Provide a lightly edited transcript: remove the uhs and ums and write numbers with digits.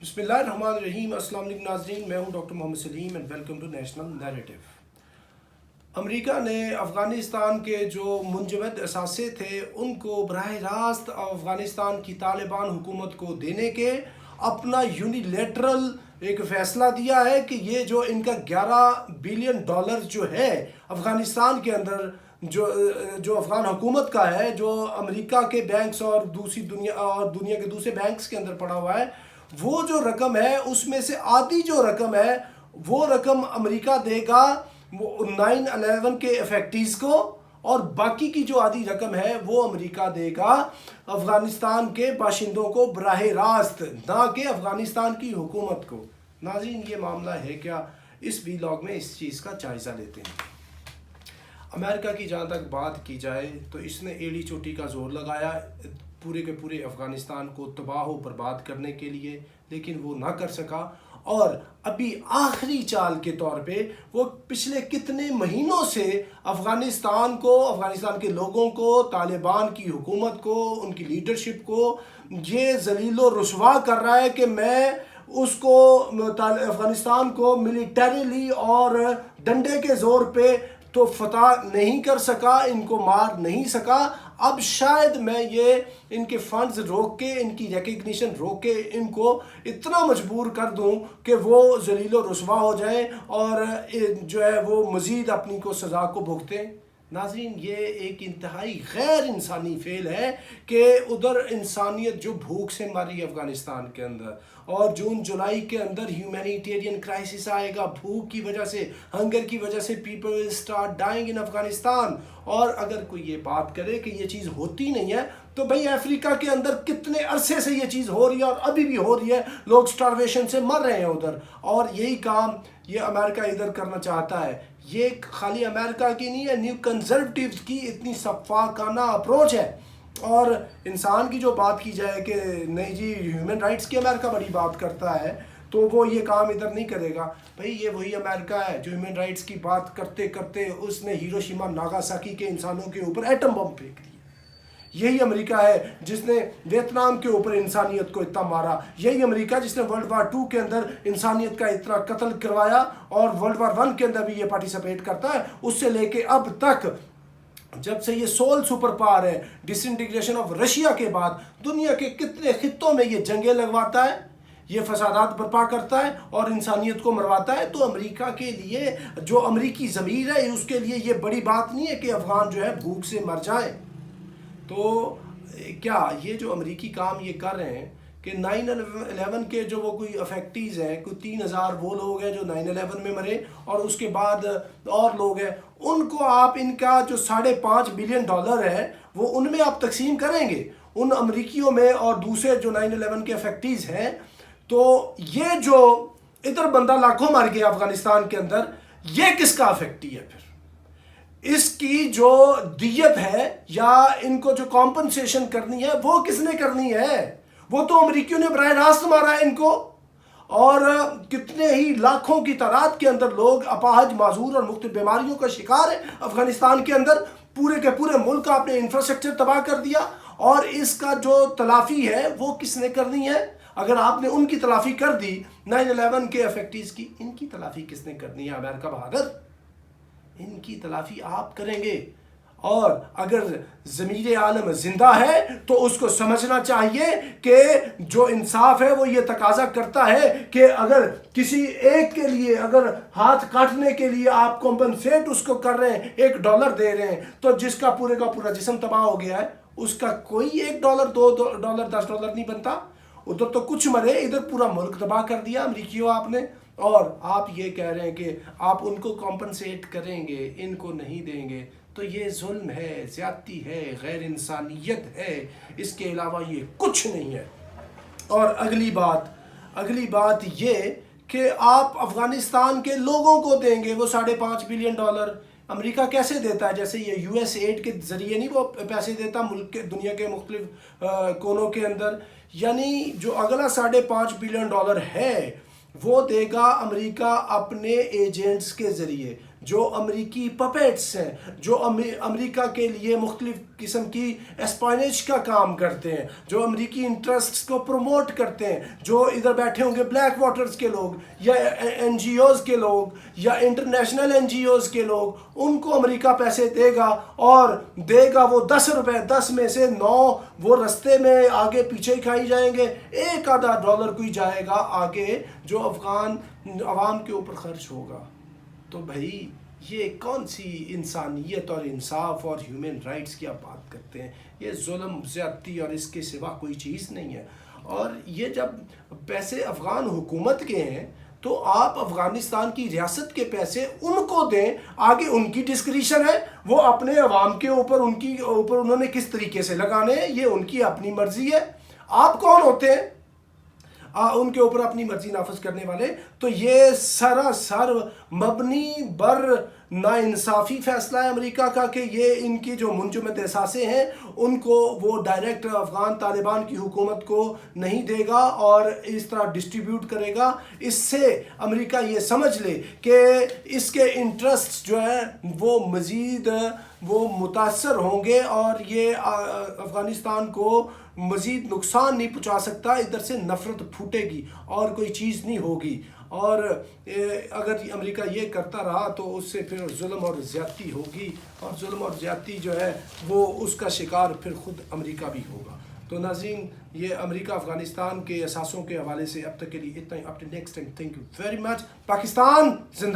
बिस्मिल्लाहिर्रहमानिर्रहीम। अस्सलाम वालेकुम नाज़रीन, मैं हूं doctor Mohammad Saleem and welcome to National Narrative. America ने अफ़गानिस्तान के जो मुंजमद असासे थे उनको बराह रास्त अफ़गानिस्तान की तालिबान हुकूमत को देने के अपना यूनिलेटरल एक फ़ैसला दिया है कि ये जो इनका $11 बिलियन जो है अफ़गानिस्तान के अंदर जो जो अफ़गान हुकूमत का है, जो अमेरिका के बैंक्स और दुनिया के दूसरे बैंक्स के अंदर पड़ा हुआ है, वो जो रकम है उसमें से आधी जो रकम है वो रकम अमेरिका देगा वो 9/11 के इफेक्टिव्स को, और बाकी की जो आधी रकम है वो अमेरिका देगा अफ़गानिस्तान के बाशिंदों को बराह रास्त, ना कि अफ़गानिस्तान की हुकूमत को। नाज़रीन, ये मामला है क्या, इस व्लॉग में इस चीज़ का जायज़ा लेते हैं। अमेरिका की जहाँ तक बात की जाए तो इसने एड़ी चोटी का जोर लगाया पूरे के पूरे अफ़गानिस्तान को तबाह बर्बाद करने के लिए, लेकिन वो ना कर सका। और अभी आखिरी चाल के तौर पे वो पिछले कितने महीनों से अफ़गानिस्तान के लोगों को, तालिबान की हुकूमत को, उनकी लीडरशिप को ये ज़लील रुसवा कर रहा है कि मैं उसको अफ़गानिस्तान को मिलिटरीली और डंडे के ज़ोर पे तो फतह नहीं कर सका, इनको मार नहीं सका। अब शायद मैं ये इनके फंड्स रोक के, इनकी रिकग्निशन रोक के इनको इतना मजबूर कर दूं कि वो ज़लील रुसवा हो जाए और जो है वो मज़ीद अपनी को सज़ा को भुगतें। नाज़रीन, ये एक इंतहाई गैर इंसानी फेल है कि उधर इंसानियत जो भूख से मरी अफ़गानिस्तान के अंदर, और जून जुलाई के अंदर ह्यूमैनिटेरियन क्राइसिस आएगा, भूख की वजह से, हंगर की वजह से people will start dying in Afghanistan. और अगर कोई ये बात करे कि ये चीज़ होती नहीं है, तो भाई अफ्रीका के अंदर कितने अरसे से ये चीज़ हो रही है और अभी भी हो रही है, लोग स्टारवेशन से मर रहे हैं उधर। और यही काम ये अमेरिका इधर करना चाहता है। ये खाली अमेरिका की नहीं है, न्यू कंजर्वेटिव्स की इतनी सफाकाना अप्रोच है। और इंसान की जो बात की जाए कि नहीं जी ह्यूमन राइट्स की अमेरिका बड़ी बात करता है, तो वो ये काम इधर नहीं करेगा। भाई ये वही अमेरिका है जो ह्यूमन राइट्स की बात करते करते उसने हिरोशिमा नागासाकी के इंसानों के ऊपर एटम बम फेंक दिया। यही अमेरिका है जिसने वियतनाम के ऊपर इंसानियत को इतना मारा। यही अमेरिका जिसने वर्ल्ड वार 2 के अंदर इंसानियत का इतना कत्ल करवाया और वर्ल्ड वार 1 के अंदर भी ये पार्टिसिपेट करता है। उससे लेके अब तक, जब से ये सोल सुपर पावर है, डिसइंटीग्रेशन ऑफ रशिया के बाद, दुनिया के कितने खित्तों में ये जंगें लगवाता है, ये फसादात बर्पा करता है और इंसानियत को मरवाता है। तो अमेरिका के लिए, जो अमेरिकी ज़मीर है, उसके लिए ये बड़ी बात नहीं है कि अफ़गान जो है भूख से मर जाए। तो क्या ये जो अमेरिकी काम ये कर रहे हैं कि 9/11 के जो वो कोई अफेक्टीज़ हैं, कोई 3,000 वो लोग हैं जो 9/11 में मरे, और उसके बाद और लोग हैं, उनको आप इनका जो $5.5 बिलियन है वो उनमें आप तकसीम करेंगे, उन अमरीकियों में और दूसरे जो 9/11 के अफेक्टीज़ हैं। तो ये जो इधर बंदा लाखों मर गया अफ़गानिस्तान के अंदर, ये किसका अफेक्टी है? फिर इसकी जो दियत है या इनको जो कॉम्पनसेशन करनी है वो किसने करनी है? वो तो अमरीकियों ने बराह रास्त मारा है इनको। और कितने ही लाखों की तादाद के अंदर लोग अपाहज, माजूर और मुख्तलिफ बीमारियों का शिकार है अफगानिस्तान के अंदर। पूरे के पूरे मुल्क का अपने इंफ्रास्ट्रक्चर तबाह कर दिया, और इसका जो तलाफी है वो किसने करनी है? अगर आपने उनकी तलाफी कर दी 9/11 के अफेक्टीज की, इनकी तलाफी किसने करनी है? अमेरिका बहादुर, इनकी तलाफी आप करेंगे। और अगर ज़मीर आलम जिंदा है तो उसको समझना चाहिए कि जो इंसाफ है वो ये तकाजा करता है कि अगर किसी एक के लिए, अगर हाथ काटने के लिए आप कॉम्पनसेट उसको कर रहे हैं, $1 दे रहे हैं, तो जिसका पूरे का पूरा जिस्म तबाह हो गया है उसका कोई $1, $2, $10 नहीं बनता। उधर तो कुछ मरे, इधर पूरा मुल्क तबाह कर दिया अमरीकियों आपने। और आप ये कह रहे हैं कि आप उनको कॉम्पनसेट करेंगे, इनको नहीं देंगे। तो ये जुल्म है, ज़्यादती है, गैर इंसानियत है, इसके अलावा ये कुछ नहीं है। और अगली बात ये कि आप अफ़गानिस्तान के लोगों को देंगे वो $5.5 बिलियन। अमेरिका कैसे देता है? जैसे ये US एड के ज़रिए नहीं वो पैसे देता मुल्क के, दुनिया के मुख्तलिफ कोनों के अंदर। यानी जो अगला $5.5 बिलियन है वो देगा अमेरिका अपने एजेंट्स के ज़रिए, جو امریکی پپیٹس ہیں، جو امریکہ کے لیے مختلف قسم کی اسپائنیج کا کام کرتے ہیں، جو امریکی انٹرسٹس کو پروموٹ کرتے ہیں، جو ادھر بیٹھے ہوں گے بلیک واٹرز کے لوگ یا این جی اوز کے لوگ یا انٹرنیشنل این جی اوز کے لوگ، ان کو امریکہ پیسے دے گا، اور دے گا وہ 10 روپے، 10 میں سے 9 وہ رستے میں آگے پیچھے کھائی جائیں گے، ایک آدھا ڈالر کوئی جائے گا آگے جو افغان عوام کے اوپر خرچ ہوگا۔ تو بھائی یہ کون سی انسانیت اور انصاف اور ہیومن رائٹس کی آپ بات کرتے ہیں؟ یہ ظلم، زیادتی اور اس کے سوا کوئی چیز نہیں ہے۔ اور یہ جب پیسے افغان حکومت کے ہیں تو آپ افغانستان کی ریاست کے پیسے ان کو دیں، آگے ان کی ڈسکریشن ہے، وہ اپنے عوام کے اوپر انہوں نے کس طریقے سے لگانے ہیں، یہ ان کی اپنی مرضی ہے۔ آپ کون ہوتے ہیں ان کے اوپر اپنی مرضی نافذ کرنے والے؟ تو یہ سراسر مبنی بر ناانصافی فیصلہ ہے امریکہ کا کہ یہ ان کی جو منجمد اثاثے ہیں ان کو وہ ڈائریکٹ افغان طالبان کی حکومت کو نہیں دے گا اور اس طرح ڈسٹریبیوٹ کرے گا۔ اس سے امریکہ یہ سمجھ لے کہ اس کے انٹرسٹ جو ہیں وہ مزید وہ متاثر ہوں گے اور یہ افغانستان کو مزید نقصان نہیں پہنچا سکتا، ادھر سے نفرت پھوٹے گی اور کوئی چیز نہیں ہوگی۔ اور اگر امریکہ یہ کرتا رہا تو اس سے پھر ظلم اور زیادتی ہوگی، اور ظلم اور زیادتی جو ہے وہ اس کا شکار پھر خود امریکہ بھی ہوگا۔ تو ناظرین، یہ امریکہ افغانستان کے اثاثوں کے حوالے سے اب تک کے لیے اتنا ہی۔ Up to next time, thank you very much. Pakistan زندہ